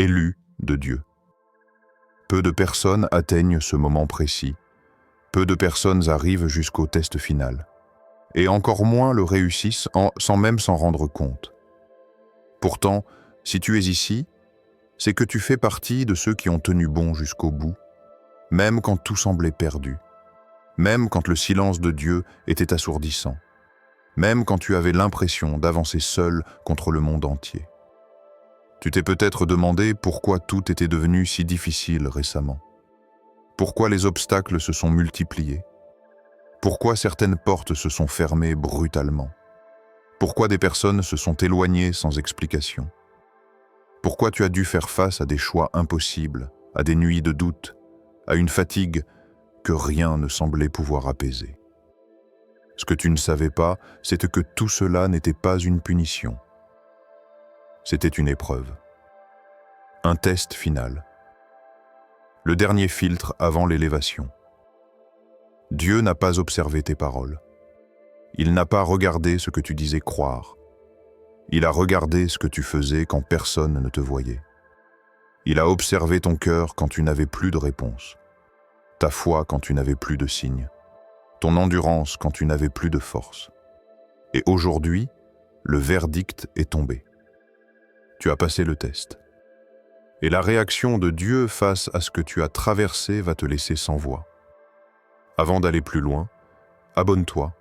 élu de Dieu. Peu de personnes atteignent ce moment précis. Peu de personnes arrivent jusqu'au test final. Et encore moins le réussissent sans même s'en rendre compte. Pourtant, si tu es ici, c'est que tu fais partie de ceux qui ont tenu bon jusqu'au bout, même quand tout semblait perdu, même quand le silence de Dieu était assourdissant, même quand tu avais l'impression d'avancer seul contre le monde entier. Tu t'es peut-être demandé pourquoi tout était devenu si difficile récemment. Pourquoi les obstacles se sont multipliés. Pourquoi certaines portes se sont fermées brutalement. Pourquoi des personnes se sont éloignées sans explication. Pourquoi tu as dû faire face à des choix impossibles, à des nuits de doute, à une fatigue que rien ne semblait pouvoir apaiser. Ce que tu ne savais pas, c'est que tout cela n'était pas une punition. C'était une épreuve. Un test final. Le dernier filtre avant l'élévation. Dieu n'a pas observé tes paroles. Il n'a pas regardé ce que tu disais croire. Il a regardé ce que tu faisais quand personne ne te voyait. Il a observé ton cœur quand tu n'avais plus de réponse, ta foi quand tu n'avais plus de signes, ton endurance quand tu n'avais plus de force. Et aujourd'hui, le verdict est tombé. Tu as passé le test. Et la réaction de Dieu face à ce que tu as traversé va te laisser sans voix. Avant d'aller plus loin, abonne-toi.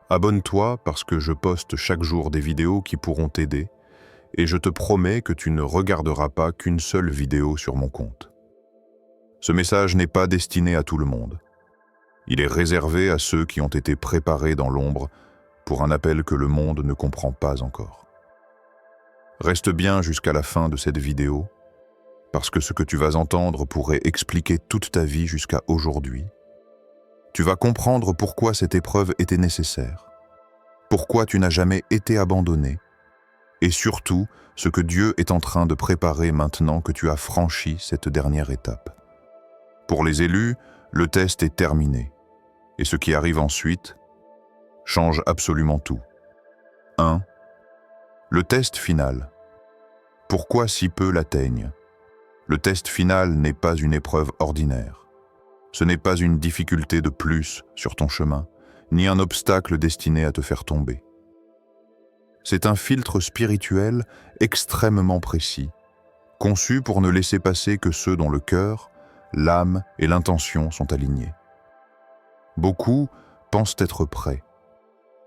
Abonne-toi parce que je poste chaque jour des vidéos qui pourront t'aider et je te promets que tu ne regarderas pas qu'une seule vidéo sur mon compte. Ce message n'est pas destiné à tout le monde. Il est réservé à ceux qui ont été préparés dans l'ombre pour un appel que le monde ne comprend pas encore. Reste bien jusqu'à la fin de cette vidéo parce que ce que tu vas entendre pourrait expliquer toute ta vie jusqu'à aujourd'hui. Tu vas comprendre pourquoi cette épreuve était nécessaire, pourquoi tu n'as jamais été abandonné, et surtout ce que Dieu est en train de préparer maintenant que tu as franchi cette dernière étape. Pour les élus, le test est terminé, et ce qui arrive ensuite change absolument tout. 1. Le test final. Pourquoi si peu l'atteignent? Le test final n'est pas une épreuve ordinaire. Ce n'est pas une difficulté de plus sur ton chemin, ni un obstacle destiné à te faire tomber. C'est un filtre spirituel extrêmement précis, conçu pour ne laisser passer que ceux dont le cœur, l'âme et l'intention sont alignés. Beaucoup pensent être prêts.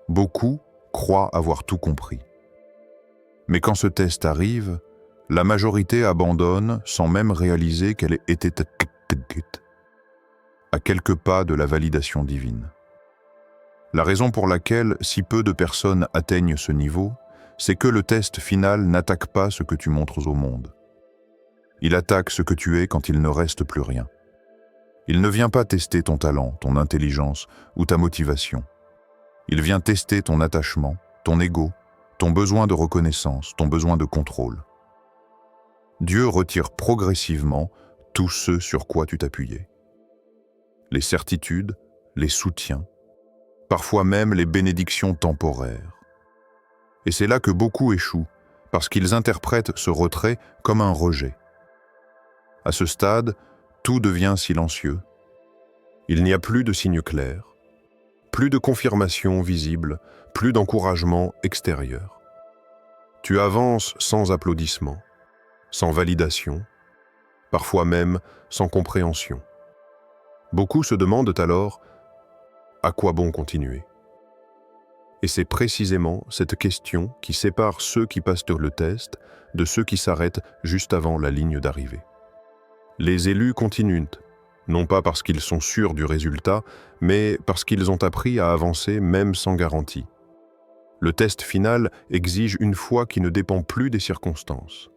Beaucoup croient avoir tout compris. Mais quand ce test arrive, la majorité abandonne sans même réaliser qu'elle était à quelques pas de la validation divine. La raison pour laquelle si peu de personnes atteignent ce niveau, c'est que le test final n'attaque pas ce que tu montres au monde. Il attaque ce que tu es quand il ne reste plus rien. Il ne vient pas tester ton talent, ton intelligence ou ta motivation. Il vient tester ton attachement, ton ego, ton besoin de reconnaissance, ton besoin de contrôle. Dieu retire progressivement tout ce sur quoi tu t'appuyais. Les certitudes, les soutiens, parfois même les bénédictions temporaires. Et c'est là que beaucoup échouent, parce qu'ils interprètent ce retrait comme un rejet. À ce stade, tout devient silencieux. Il n'y a plus de signes clairs, plus de confirmation visible, plus d'encouragement extérieur. Tu avances sans applaudissements, sans validation, parfois même sans compréhension. Beaucoup se demandent alors « à quoi bon continuer ?» Et c'est précisément cette question qui sépare ceux qui passent le test de ceux qui s'arrêtent juste avant la ligne d'arrivée. Les élus continuent, non pas parce qu'ils sont sûrs du résultat, mais parce qu'ils ont appris à avancer même sans garantie. Le test final exige une foi qui ne dépend plus des circonstances.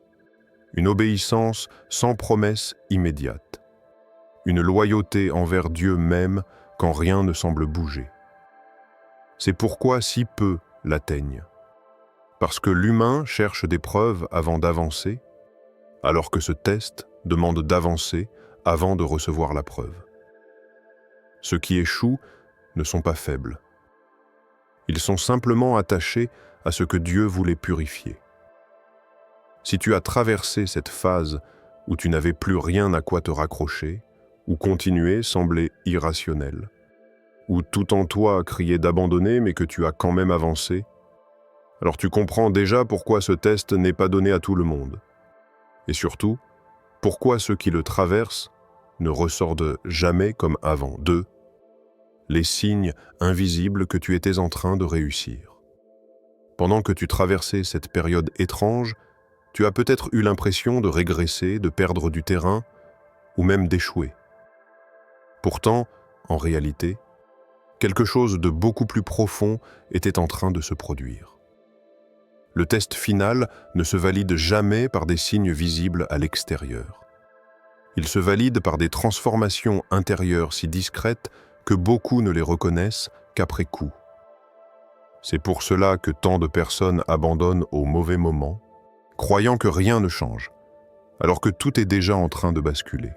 Une obéissance sans promesse immédiate. Une loyauté envers Dieu même quand rien ne semble bouger. C'est pourquoi si peu l'atteignent. Parce que l'humain cherche des preuves avant d'avancer, alors que ce test demande d'avancer avant de recevoir la preuve. Ceux qui échouent ne sont pas faibles. Ils sont simplement attachés à ce que Dieu voulait purifier. Si tu as traversé cette phase où tu n'avais plus rien à quoi te raccrocher, où continuer semblait irrationnel, où tout en toi criait d'abandonner mais que tu as quand même avancé, alors tu comprends déjà pourquoi ce test n'est pas donné à tout le monde. Et surtout, pourquoi ceux qui le traversent ne ressortent jamais comme avant. 2. Les signes invisibles que tu étais en train de réussir. Pendant que tu traversais cette période étrange, tu as peut-être eu l'impression de régresser, de perdre du terrain, ou même d'échouer. Pourtant, en réalité, quelque chose de beaucoup plus profond était en train de se produire. Le test final ne se valide jamais par des signes visibles à l'extérieur. Il se valide par des transformations intérieures si discrètes que beaucoup ne les reconnaissent qu'après coup. C'est pour cela que tant de personnes abandonnent au mauvais moment, croyant que rien ne change, alors que tout est déjà en train de basculer.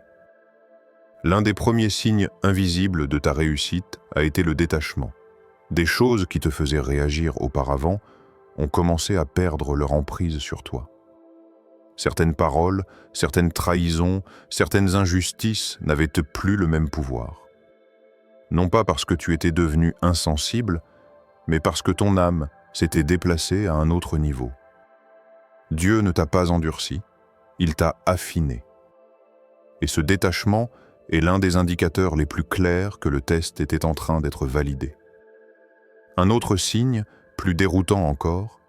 L'un des premiers signes invisibles de ta réussite a été le détachement. Des choses qui te faisaient réagir auparavant ont commencé à perdre leur emprise sur toi. Certaines paroles, certaines trahisons, certaines injustices n'avaient plus le même pouvoir. Non pas parce que tu étais devenu insensible, mais parce que ton âme s'était déplacée à un autre niveau. Dieu ne t'a pas endurci, il t'a affiné. Et ce détachement est l'un des indicateurs les plus clairs que le test était en train d'être validé. Un autre signe, plus déroutant encore,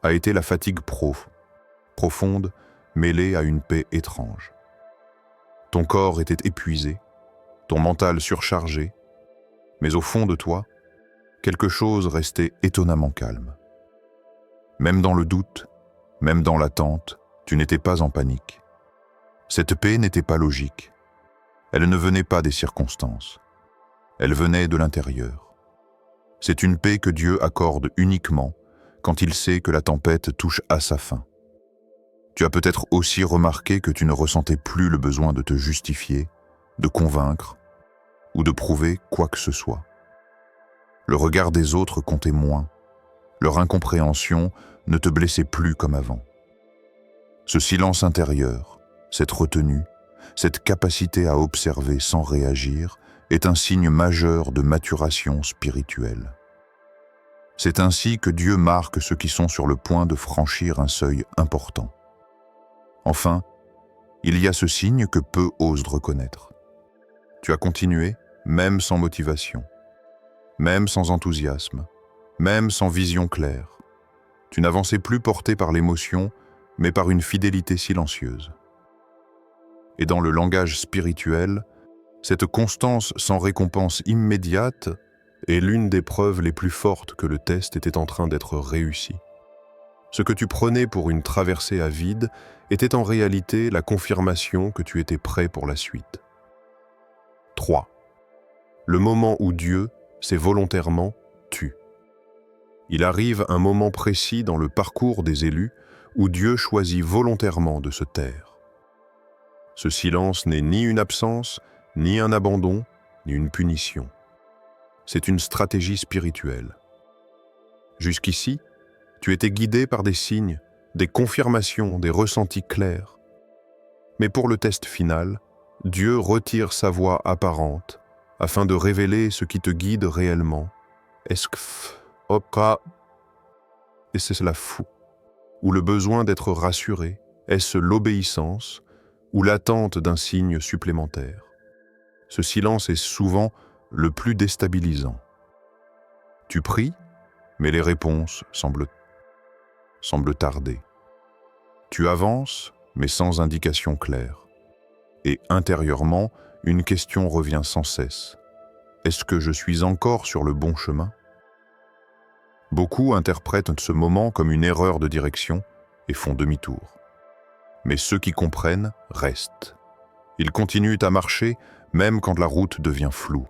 a été la fatigue profonde, mêlée à une paix étrange. Ton corps était épuisé, ton mental surchargé, mais au fond de toi, quelque chose restait étonnamment calme. Même dans le doute, même dans l'attente, tu n'étais pas en panique. Cette paix n'était pas logique. Elle ne venait pas des circonstances. Elle venait de l'intérieur. C'est une paix que Dieu accorde uniquement quand il sait que la tempête touche à sa fin. Tu as peut-être aussi remarqué que tu ne ressentais plus le besoin de te justifier, de convaincre ou de prouver quoi que ce soit. Le regard des autres comptait moins. Leur incompréhension ne te blessait plus comme avant. Ce silence intérieur, cette retenue, cette capacité à observer sans réagir est un signe majeur de maturation spirituelle. C'est ainsi que Dieu marque ceux qui sont sur le point de franchir un seuil important. Enfin, il y a ce signe que peu osent reconnaître. Tu as continué, même sans motivation, même sans enthousiasme, même sans vision claire. Tu n'avançais plus porté par l'émotion, mais par une fidélité silencieuse. Et dans le langage spirituel, cette constance sans récompense immédiate est l'une des preuves les plus fortes que le test était en train d'être réussi. Ce que tu prenais pour une traversée à vide était en réalité la confirmation que tu étais prêt pour la suite. 3. Le moment où Dieu s'est volontairement tu. Il arrive un moment précis dans le parcours des élus où Dieu choisit volontairement de se taire. Ce silence n'est ni une absence, ni un abandon, ni une punition. C'est une stratégie spirituelle. Jusqu'ici, tu étais guidé par des signes, des confirmations, des ressentis clairs. Mais pour le test final, Dieu retire sa voix apparente afin de révéler ce qui te guide réellement. Est-ce la fou? Ou le besoin d'être rassuré? Est-ce l'obéissance ou l'attente d'un signe supplémentaire? Ce silence est souvent le plus déstabilisant. Tu pries, mais les réponses semblent tarder. Tu avances, mais sans indication claire. Et intérieurement, une question revient sans cesse. Est-ce que je suis encore sur le bon chemin? Beaucoup interprètent ce moment comme une erreur de direction et font demi-tour. Mais ceux qui comprennent restent. Ils continuent à marcher même quand la route devient floue.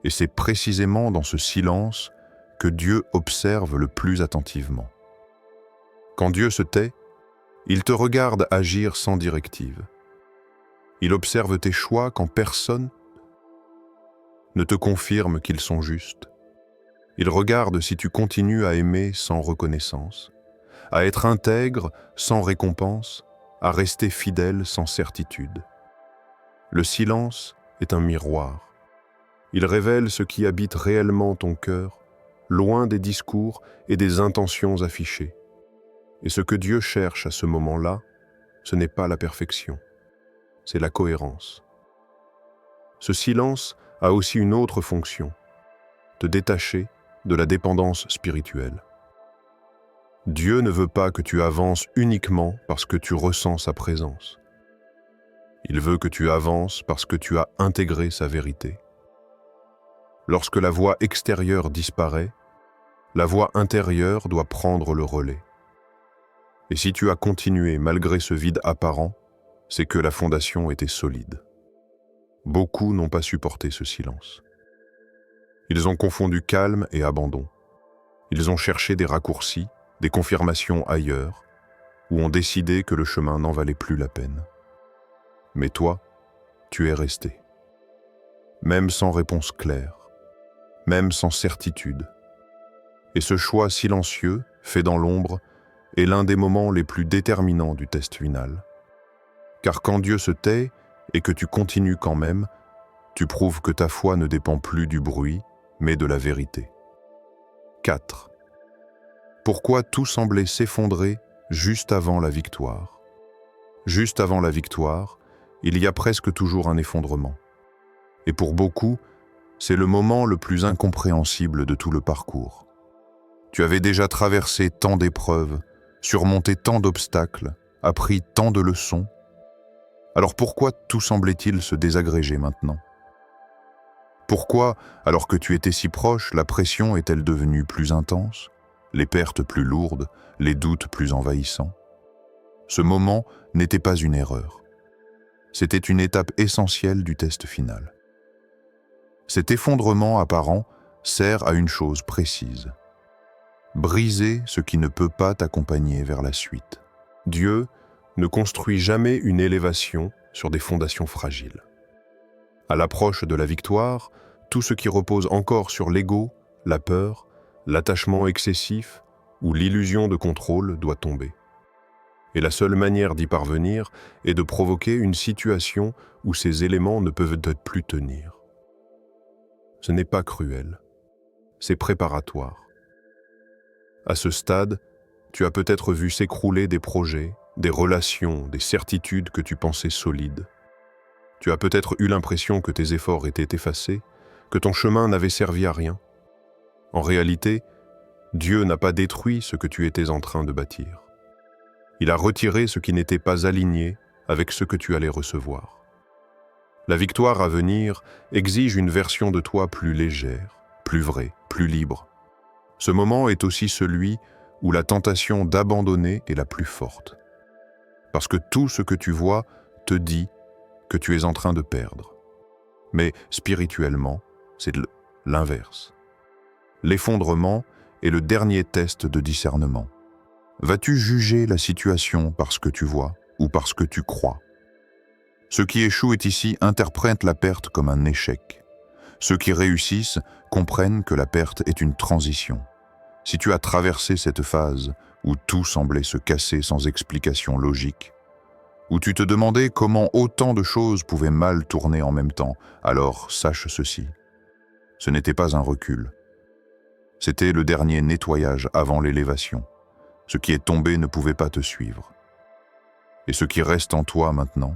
Et c'est précisément dans ce silence que Dieu observe le plus attentivement. Quand Dieu se tait, il te regarde agir sans directive. Il observe tes choix quand personne ne te confirme qu'ils sont justes. Il regarde si tu continues à aimer sans reconnaissance, à être intègre sans récompense, à rester fidèle sans certitude. Le silence est un miroir. Il révèle ce qui habite réellement ton cœur, loin des discours et des intentions affichées. Et ce que Dieu cherche à ce moment-là, ce n'est pas la perfection, c'est la cohérence. Ce silence a aussi une autre fonction, te détacher de la dépendance spirituelle. Dieu ne veut pas que tu avances uniquement parce que tu ressens sa présence. Il veut que tu avances parce que tu as intégré sa vérité. Lorsque la voix extérieure disparaît, la voix intérieure doit prendre le relais. Et si tu as continué malgré ce vide apparent, c'est que la fondation était solide. Beaucoup n'ont pas supporté ce silence. Ils ont confondu calme et abandon. Ils ont cherché des raccourcis, des confirmations ailleurs, ou ont décidé que le chemin n'en valait plus la peine. Mais toi, tu es resté. Même sans réponse claire, même sans certitude. Et ce choix silencieux, fait dans l'ombre, est l'un des moments les plus déterminants du test final. Car quand Dieu se tait et que tu continues quand même, tu prouves que ta foi ne dépend plus du bruit, mais de la vérité. 4. Pourquoi tout semblait s'effondrer juste avant la victoire? Juste avant la victoire, il y a presque toujours un effondrement. Et pour beaucoup, c'est le moment le plus incompréhensible de tout le parcours. Tu avais déjà traversé tant d'épreuves, surmonté tant d'obstacles, appris tant de leçons. Alors pourquoi tout semblait-il se désagréger maintenant? Pourquoi, alors que tu étais si proche, la pression est-elle devenue plus intense, les pertes plus lourdes, les doutes plus envahissants? Ce moment n'était pas une erreur. C'était une étape essentielle du test final. Cet effondrement apparent sert à une chose précise: briser ce qui ne peut pas t'accompagner vers la suite. Dieu ne construit jamais une élévation sur des fondations fragiles. À l'approche de la victoire, tout ce qui repose encore sur l'ego, la peur, l'attachement excessif ou l'illusion de contrôle doit tomber. Et la seule manière d'y parvenir est de provoquer une situation où ces éléments ne peuvent plus tenir. Ce n'est pas cruel, c'est préparatoire. À ce stade, tu as peut-être vu s'écrouler des projets, des relations, des certitudes que tu pensais solides. Tu as peut-être eu l'impression que tes efforts étaient effacés, que ton chemin n'avait servi à rien. En réalité, Dieu n'a pas détruit ce que tu étais en train de bâtir. Il a retiré ce qui n'était pas aligné avec ce que tu allais recevoir. La victoire à venir exige une version de toi plus légère, plus vraie, plus libre. Ce moment est aussi celui où la tentation d'abandonner est la plus forte. Parce que tout ce que tu vois te dit que tu es en train de perdre. Mais spirituellement, c'est l'inverse. L'effondrement est le dernier test de discernement. Vas-tu juger la situation parce que tu vois ou parce que tu crois? Ceux qui échouent ici interprètent la perte comme un échec. Ceux qui réussissent comprennent que la perte est une transition. Si tu as traversé cette phase où tout semblait se casser sans explication logique, où tu te demandais comment autant de choses pouvaient mal tourner en même temps, alors sache ceci: ce n'était pas un recul. C'était le dernier nettoyage avant l'élévation. Ce qui est tombé ne pouvait pas te suivre. Et ce qui reste en toi maintenant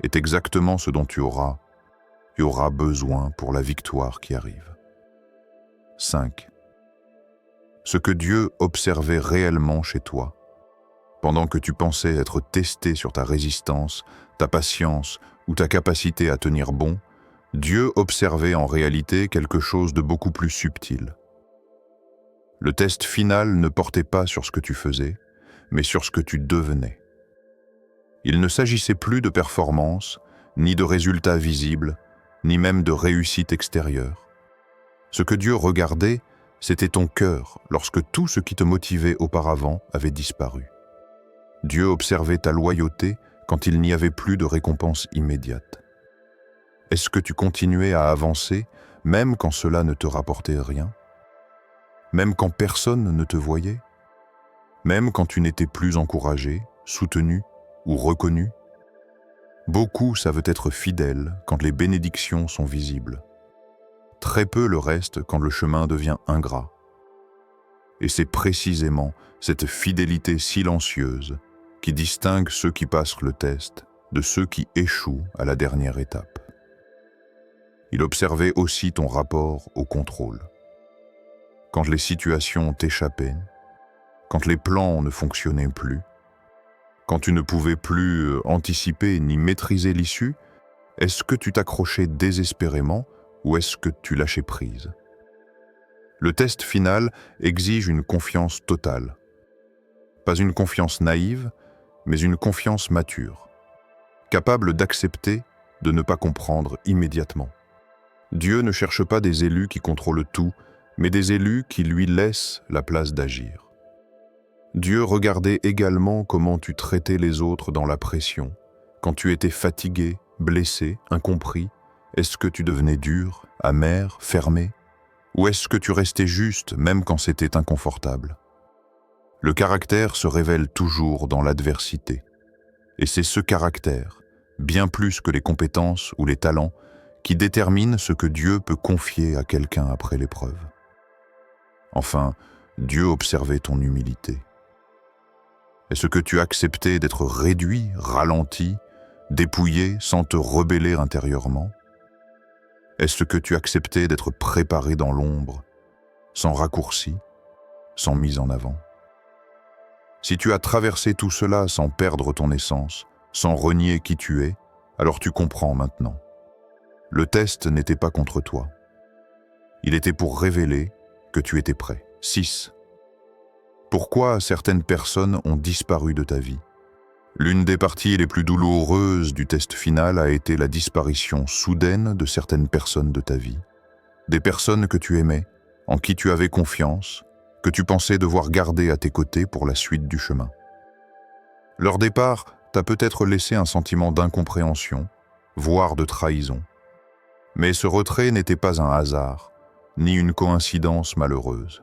est exactement ce dont tu auras besoin pour la victoire qui arrive. 5. Ce que Dieu observait réellement chez toi, pendant que tu pensais être testé sur ta résistance, ta patience ou ta capacité à tenir bon, Dieu observait en réalité quelque chose de beaucoup plus subtil. Le test final ne portait pas sur ce que tu faisais, mais sur ce que tu devenais. Il ne s'agissait plus de performance, ni de résultats visibles, ni même de réussite extérieure. Ce que Dieu regardait, c'était ton cœur lorsque tout ce qui te motivait auparavant avait disparu. Dieu observait ta loyauté quand il n'y avait plus de récompense immédiate. Est-ce que tu continuais à avancer, même quand cela ne te rapportait rien? Même quand personne ne te voyait? même quand tu n'étais plus encouragé, soutenu ou reconnu. Beaucoup savent être fidèles quand les bénédictions sont visibles. Très peu le reste quand le chemin devient ingrat. Et c'est précisément cette fidélité silencieuse qui distingue ceux qui passent le test de ceux qui échouent à la dernière étape. Il observait aussi ton rapport au contrôle. Quand les situations t'échappaient, quand les plans ne fonctionnaient plus, quand tu ne pouvais plus anticiper ni maîtriser l'issue, est-ce que tu t'accrochais désespérément ou est-ce que tu lâchais prise? Le test final exige une confiance totale. Pas une confiance naïve, mais une confiance mature, capable d'accepter de ne pas comprendre immédiatement. Dieu ne cherche pas des élus qui contrôlent tout, mais des élus qui lui laissent la place d'agir. Dieu regardait également comment tu traitais les autres dans la pression. Quand tu étais fatigué, blessé, incompris, est-ce que tu devenais dur, amer, fermé? Ou est-ce que tu restais juste même quand c'était inconfortable? Le caractère se révèle toujours dans l'adversité. Et c'est ce caractère, bien plus que les compétences ou les talents, qui détermine ce que Dieu peut confier à quelqu'un après l'épreuve. Enfin, Dieu observait ton humilité. Est-ce que tu acceptais d'être réduit, ralenti, dépouillé sans te rebeller intérieurement? Est-ce que tu acceptais d'être préparé dans l'ombre, sans raccourci, sans mise en avant? Si tu as traversé tout cela sans perdre ton essence, sans renier qui tu es, alors tu comprends maintenant. Le test n'était pas contre toi. Il était pour révéler que tu étais prêt. 6. Pourquoi certaines personnes ont disparu de ta vie? L'une des parties les plus douloureuses du test final a été la disparition soudaine de certaines personnes de ta vie. Des personnes que tu aimais, en qui tu avais confiance, que tu pensais devoir garder à tes côtés pour la suite du chemin. Leur départ t'a peut-être laissé un sentiment d'incompréhension, voire de trahison. Mais ce retrait n'était pas un hasard, ni une coïncidence malheureuse.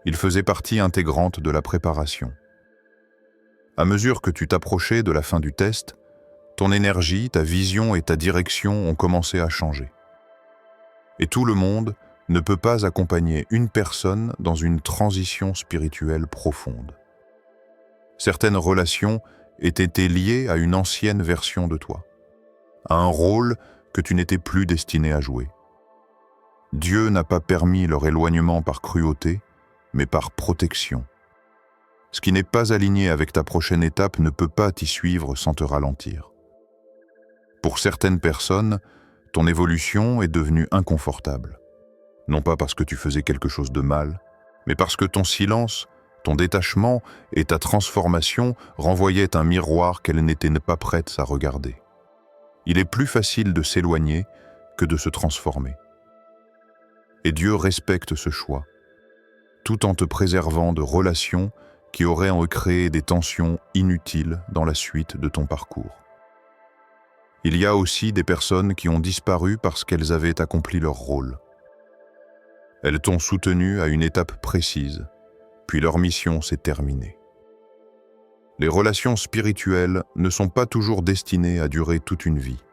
Il faisait partie intégrante de la préparation. À mesure que tu t'approchais de la fin du test, ton énergie, ta vision et ta direction ont commencé à changer. Et tout le monde ne peut pas accompagner une personne dans une transition spirituelle profonde. Certaines relations étaient liées à une ancienne version de toi, à un rôle que tu n'étais plus destiné à jouer. Dieu n'a pas permis leur éloignement par cruauté, mais par protection. Ce qui n'est pas aligné avec ta prochaine étape ne peut pas t'y suivre sans te ralentir. Pour certaines personnes, ton évolution est devenue inconfortable. Non pas parce que tu faisais quelque chose de mal, mais parce que ton silence, ton détachement et ta transformation renvoyaient un miroir qu'elle n'était pas prête à regarder. Il est plus facile de s'éloigner que de se transformer. Et Dieu respecte ce choix, tout en te préservant de relations qui auraient en créé des tensions inutiles dans la suite de ton parcours. Il y a aussi des personnes qui ont disparu parce qu'elles avaient accompli leur rôle. Elles t'ont soutenu à une étape précise, puis leur mission s'est terminée. Les relations spirituelles ne sont pas toujours destinées à durer toute une vie.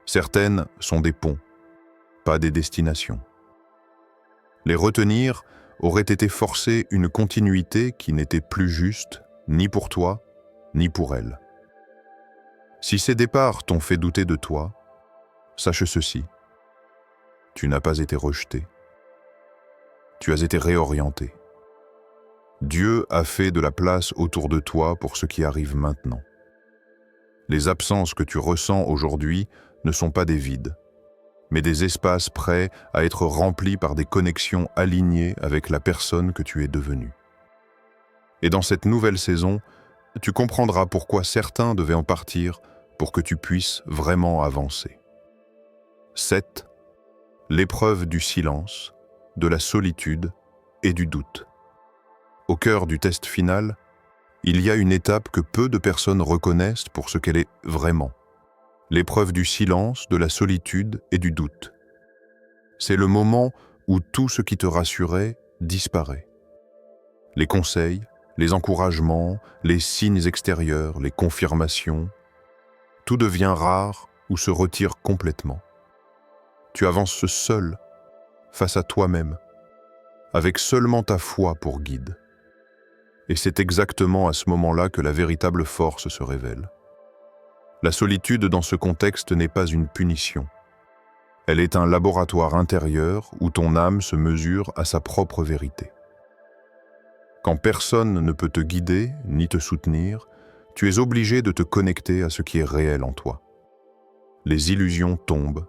Certaines sont des ponts, pas des destinations. Les retenir aurait été forcer une continuité qui n'était plus juste, ni pour toi, ni pour elles. Si ces départs t'ont fait douter de toi, sache ceci. Tu n'as pas été rejeté. Tu as été réorienté. Dieu a fait de la place autour de toi pour ce qui arrive maintenant. Les absences que tu ressens aujourd'hui ne sont pas des vides, mais des espaces prêts à être remplis par des connexions alignées avec la personne que tu es devenue. Et dans cette nouvelle saison, tu comprendras pourquoi certains devaient en partir pour que tu puisses vraiment avancer. 7. L'épreuve du silence, de la solitude et du doute. Au cœur du test final, il y a une étape que peu de personnes reconnaissent pour ce qu'elle est vraiment. L'épreuve du silence, de la solitude et du doute. C'est le moment où tout ce qui te rassurait disparaît. Les conseils, les encouragements, les signes extérieurs, les confirmations, tout devient rare ou se retire complètement. Tu avances seul, face à toi-même, avec seulement ta foi pour guide. Et c'est exactement à ce moment-là que la véritable force se révèle. La solitude dans ce contexte n'est pas une punition. Elle est un laboratoire intérieur où ton âme se mesure à sa propre vérité. Quand personne ne peut te guider ni te soutenir, tu es obligé de te connecter à ce qui est réel en toi. Les illusions tombent,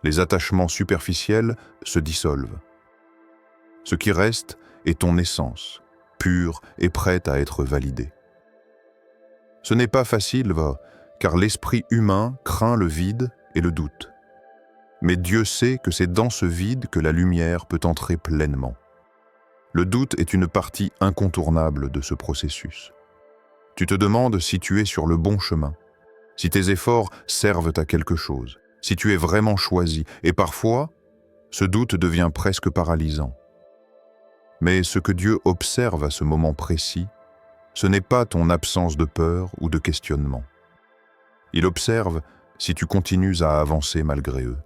les attachements superficiels se dissolvent. Ce qui reste est ton essence, pure et prête à être validée. Ce n'est pas facile, car l'esprit humain craint le vide et le doute. Mais Dieu sait que c'est dans ce vide que la lumière peut entrer pleinement. Le doute est une partie incontournable de ce processus. Tu te demandes si tu es sur le bon chemin, si tes efforts servent à quelque chose, si tu es vraiment choisi, et parfois, ce doute devient presque paralysant. Mais ce que Dieu observe à ce moment précis, ce n'est pas ton absence de peur ou de questionnement. Il observe si tu continues à avancer malgré eux.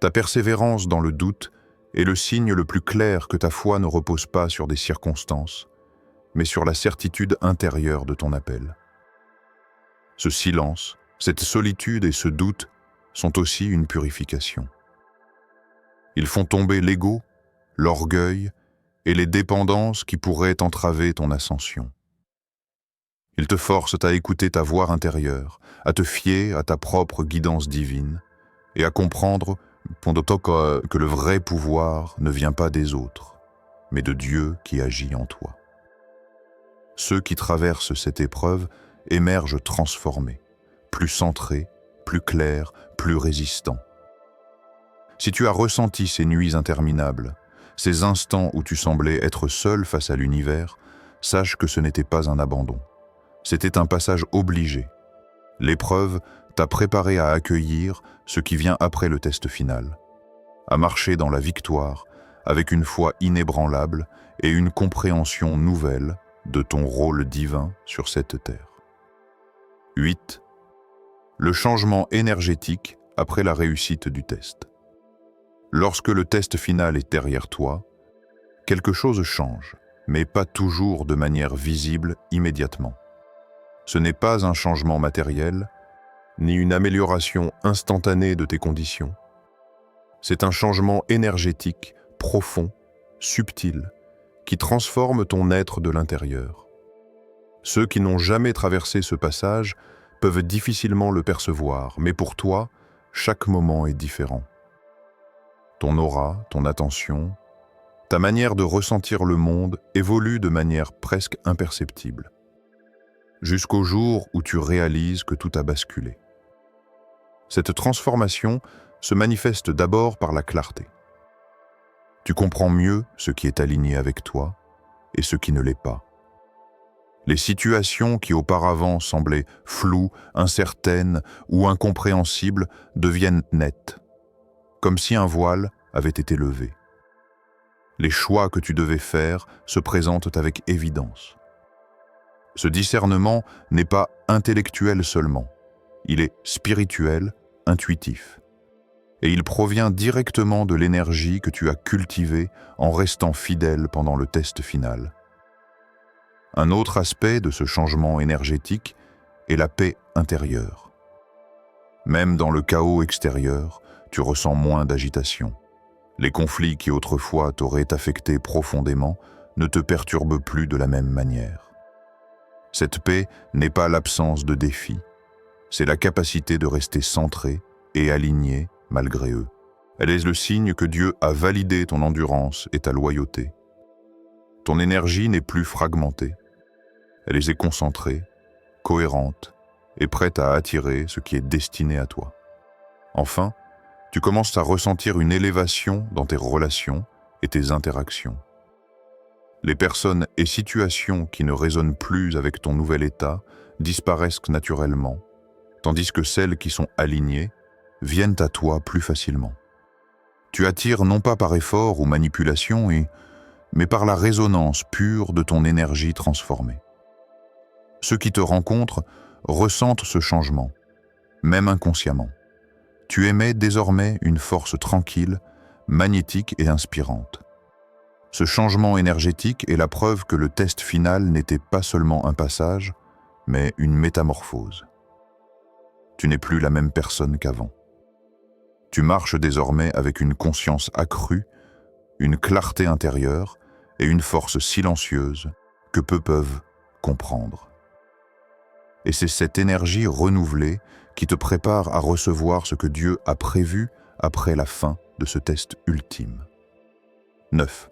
Ta persévérance dans le doute est le signe le plus clair que ta foi ne repose pas sur des circonstances, mais sur la certitude intérieure de ton appel. Ce silence, cette solitude et ce doute sont aussi une purification. Ils font tomber l'ego, l'orgueil et les dépendances qui pourraient entraver ton ascension. Ils te forcent à écouter ta voix intérieure, à te fier à ta propre guidance divine et à comprendre que le vrai pouvoir ne vient pas des autres, mais de Dieu qui agit en toi. Ceux qui traversent cette épreuve émergent transformés, plus centrés, plus clairs, plus résistants. Si tu as ressenti ces nuits interminables, ces instants où tu semblais être seul face à l'univers, sache que ce n'était pas un abandon. C'était un passage obligé. L'épreuve t'a préparé à accueillir ce qui vient après le test final, à marcher dans la victoire avec une foi inébranlable et une compréhension nouvelle de ton rôle divin sur cette terre. 8. Le changement énergétique après la réussite du test. Lorsque le test final est derrière toi, quelque chose change, mais pas toujours de manière visible immédiatement. Ce n'est pas un changement matériel, ni une amélioration instantanée de tes conditions. C'est un changement énergétique, profond, subtil, qui transforme ton être de l'intérieur. Ceux qui n'ont jamais traversé ce passage peuvent difficilement le percevoir, mais pour toi, chaque moment est différent. Ton aura, ton attention, ta manière de ressentir le monde évolue de manière presque imperceptible, jusqu'au jour où tu réalises que tout a basculé. Cette transformation se manifeste d'abord par la clarté. Tu comprends mieux ce qui est aligné avec toi et ce qui ne l'est pas. Les situations qui auparavant semblaient floues, incertaines ou incompréhensibles deviennent nettes, comme si un voile avait été levé. Les choix que tu devais faire se présentent avec évidence. Ce discernement n'est pas intellectuel seulement, il est spirituel, intuitif. Et il provient directement de l'énergie que tu as cultivée en restant fidèle pendant le test final. Un autre aspect de ce changement énergétique est la paix intérieure. Même dans le chaos extérieur, tu ressens moins d'agitation. Les conflits qui autrefois t'auraient affecté profondément ne te perturbent plus de la même manière. Cette paix n'est pas l'absence de défis, c'est la capacité de rester centré et aligné malgré eux. Elle est le signe que Dieu a validé ton endurance et ta loyauté. Ton énergie n'est plus fragmentée, elle est concentrée, cohérente et prête à attirer ce qui est destiné à toi. Enfin, tu commences à ressentir une élévation dans tes relations et tes interactions. Les personnes et situations qui ne résonnent plus avec ton nouvel état disparaissent naturellement, tandis que celles qui sont alignées viennent à toi plus facilement. Tu attires non pas par effort ou manipulation, et mais par la résonance pure de ton énergie transformée. Ceux qui te rencontrent ressentent ce changement, même inconsciemment. Tu émets désormais une force tranquille, magnétique et inspirante. Ce changement énergétique est la preuve que le test final n'était pas seulement un passage, mais une métamorphose. Tu n'es plus la même personne qu'avant. Tu marches désormais avec une conscience accrue, une clarté intérieure et une force silencieuse que peu peuvent comprendre. Et c'est cette énergie renouvelée qui te prépare à recevoir ce que Dieu a prévu après la fin de ce test ultime. 9.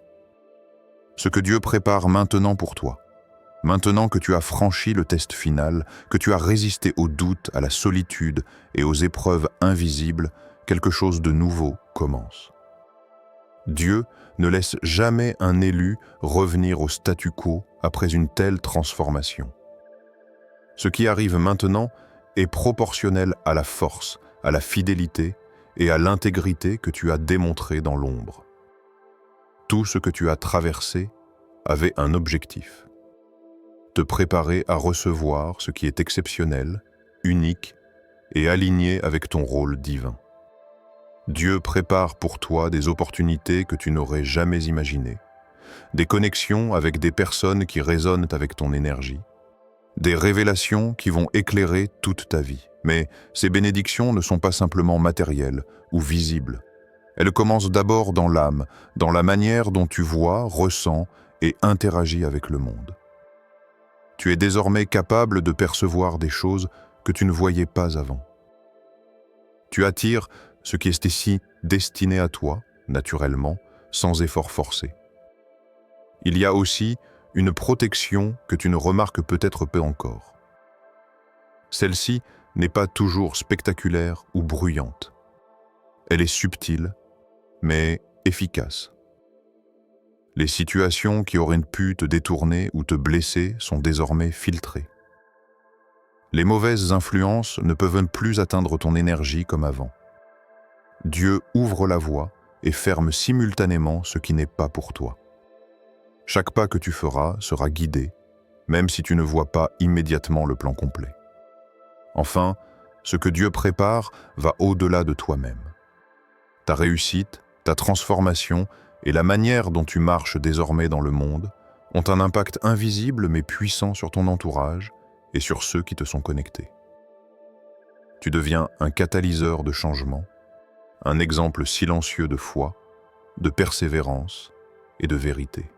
Ce que Dieu prépare maintenant pour toi. Maintenant que tu as franchi le test final, que tu as résisté aux doutes, à la solitude et aux épreuves invisibles, quelque chose de nouveau commence. Dieu ne laisse jamais un élu revenir au statu quo après une telle transformation. Ce qui arrive maintenant est proportionnel à la force, à la fidélité et à l'intégrité que tu as démontrée dans l'ombre. Tout ce que tu as traversé avait un objectif. Te préparer à recevoir ce qui est exceptionnel, unique et aligné avec ton rôle divin. Dieu prépare pour toi des opportunités que tu n'aurais jamais imaginées, des connexions avec des personnes qui résonnent avec ton énergie, des révélations qui vont éclairer toute ta vie. Mais ces bénédictions ne sont pas simplement matérielles ou visibles. Elles commencent d'abord dans l'âme, dans la manière dont tu vois, ressens et interagis avec le monde. Tu es désormais capable de percevoir des choses que tu ne voyais pas avant. Tu attires ce qui était si destiné à toi, naturellement, sans effort forcé. Il y a aussi une protection que tu ne remarques peut-être pas encore. Celle-ci n'est pas toujours spectaculaire ou bruyante. Elle est subtile, mais efficace. Les situations qui auraient pu te détourner ou te blesser sont désormais filtrées. Les mauvaises influences ne peuvent plus atteindre ton énergie comme avant. Dieu ouvre la voie et ferme simultanément ce qui n'est pas pour toi. Chaque pas que tu feras sera guidé, même si tu ne vois pas immédiatement le plan complet. Enfin, ce que Dieu prépare va au-delà de toi-même. Ta réussite, ta transformation et la manière dont tu marches désormais dans le monde ont un impact invisible mais puissant sur ton entourage et sur ceux qui te sont connectés. Tu deviens un catalyseur de changement, un exemple silencieux de foi, de persévérance et de vérité.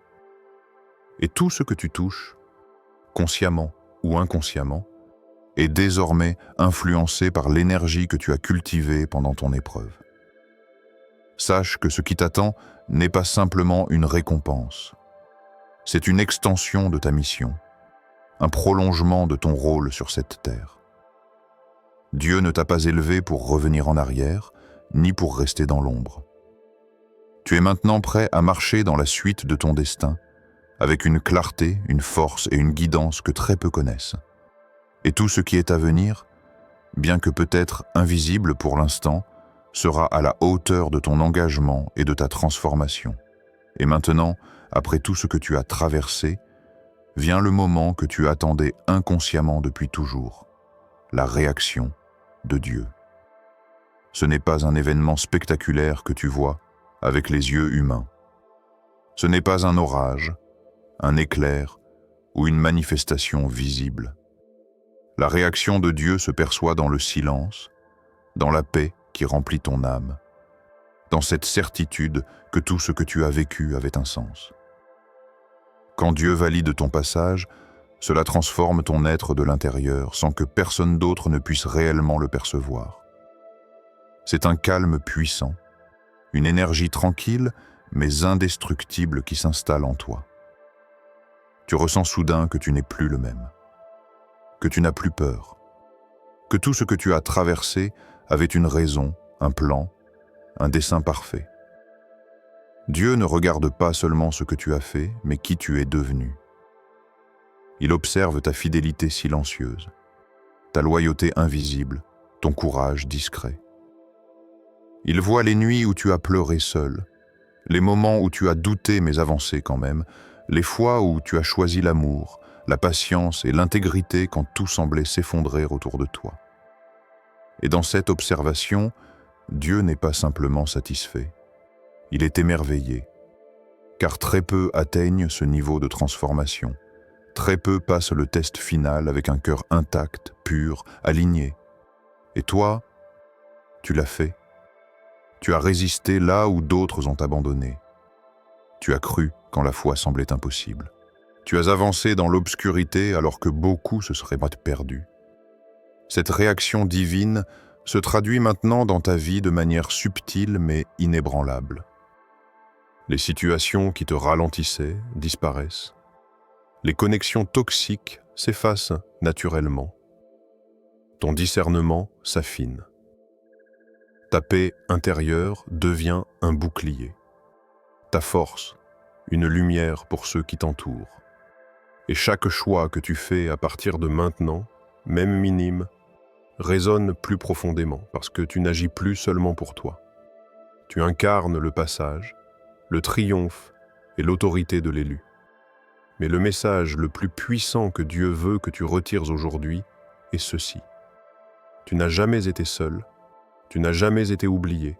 Et tout ce que tu touches, consciemment ou inconsciemment, est désormais influencé par l'énergie que tu as cultivée pendant ton épreuve. Sache que ce qui t'attend n'est pas simplement une récompense. C'est une extension de ta mission, un prolongement de ton rôle sur cette terre. Dieu ne t'a pas élevé pour revenir en arrière, ni pour rester dans l'ombre. Tu es maintenant prêt à marcher dans la suite de ton destin, avec une clarté, une force et une guidance que très peu connaissent. Et tout ce qui est à venir, bien que peut-être invisible pour l'instant, sera à la hauteur de ton engagement et de ta transformation. Et maintenant, après tout ce que tu as traversé, vient le moment que tu attendais inconsciemment depuis toujours, la réaction de Dieu. Ce n'est pas un événement spectaculaire que tu vois avec les yeux humains. Ce n'est pas un orage, un éclair ou une manifestation visible. La réaction de Dieu se perçoit dans le silence, dans la paix qui remplit ton âme, dans cette certitude que tout ce que tu as vécu avait un sens. Quand Dieu valide ton passage, cela transforme ton être de l'intérieur sans que personne d'autre ne puisse réellement le percevoir. C'est un calme puissant, une énergie tranquille mais indestructible qui s'installe en toi. Tu ressens soudain que tu n'es plus le même, que tu n'as plus peur, que tout ce que tu as traversé avait une raison, un plan, un dessein parfait. Dieu ne regarde pas seulement ce que tu as fait, mais qui tu es devenu. Il observe ta fidélité silencieuse, ta loyauté invisible, ton courage discret. Il voit les nuits où tu as pleuré seul, Les moments où tu as douté mais avancé quand même, les fois où tu as choisi l'amour, la patience et l'intégrité quand tout semblait s'effondrer autour de toi. Et dans cette observation, Dieu n'est pas simplement satisfait, il est émerveillé, car très peu atteignent ce niveau de transformation, très peu passent le test final avec un cœur intact, pur, aligné. Et toi, tu l'as fait. Tu as résisté là où d'autres ont abandonné. Tu as cru quand la foi semblait impossible. Tu as avancé dans l'obscurité alors que beaucoup se seraient perdus. Cette réaction divine se traduit maintenant dans ta vie de manière subtile mais inébranlable. Les situations qui te ralentissaient disparaissent. Les connexions toxiques s'effacent naturellement. Ton discernement s'affine. Ta paix intérieure devient un bouclier. Ta force, une lumière pour ceux qui t'entourent. Et chaque choix que tu fais à partir de maintenant, même minime, résonne plus profondément parce que tu n'agis plus seulement pour toi. Tu incarnes le passage, le triomphe et l'autorité de l'élu. Mais le message le plus puissant que Dieu veut que tu retires aujourd'hui est ceci. Tu n'as jamais été seul, tu n'as jamais été oublié.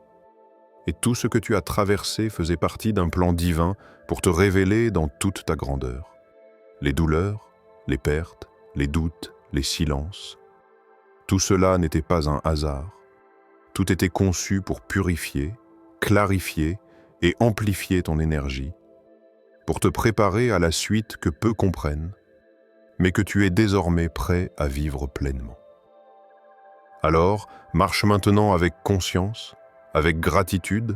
Et tout ce que tu as traversé faisait partie d'un plan divin pour te révéler dans toute ta grandeur. Les douleurs, les pertes, les doutes, les silences. Tout cela n'était pas un hasard. Tout était conçu pour purifier, clarifier et amplifier ton énergie, pour te préparer à la suite que peu comprennent, mais que tu es désormais prêt à vivre pleinement. Alors, marche maintenant avec conscience, avec gratitude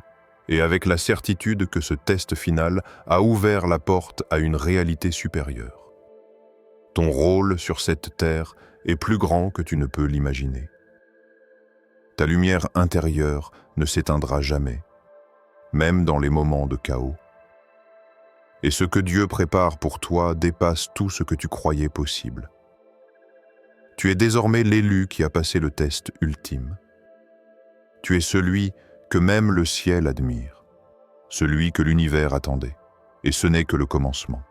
et avec la certitude que ce test final a ouvert la porte à une réalité supérieure. Ton rôle sur cette terre est plus grand que tu ne peux l'imaginer. Ta lumière intérieure ne s'éteindra jamais, même dans les moments de chaos. Et ce que Dieu prépare pour toi dépasse tout ce que tu croyais possible. Tu es désormais l'élu qui a passé le test ultime. Tu es celui que même le ciel admire, celui que l'univers attendait, et ce n'est que le commencement.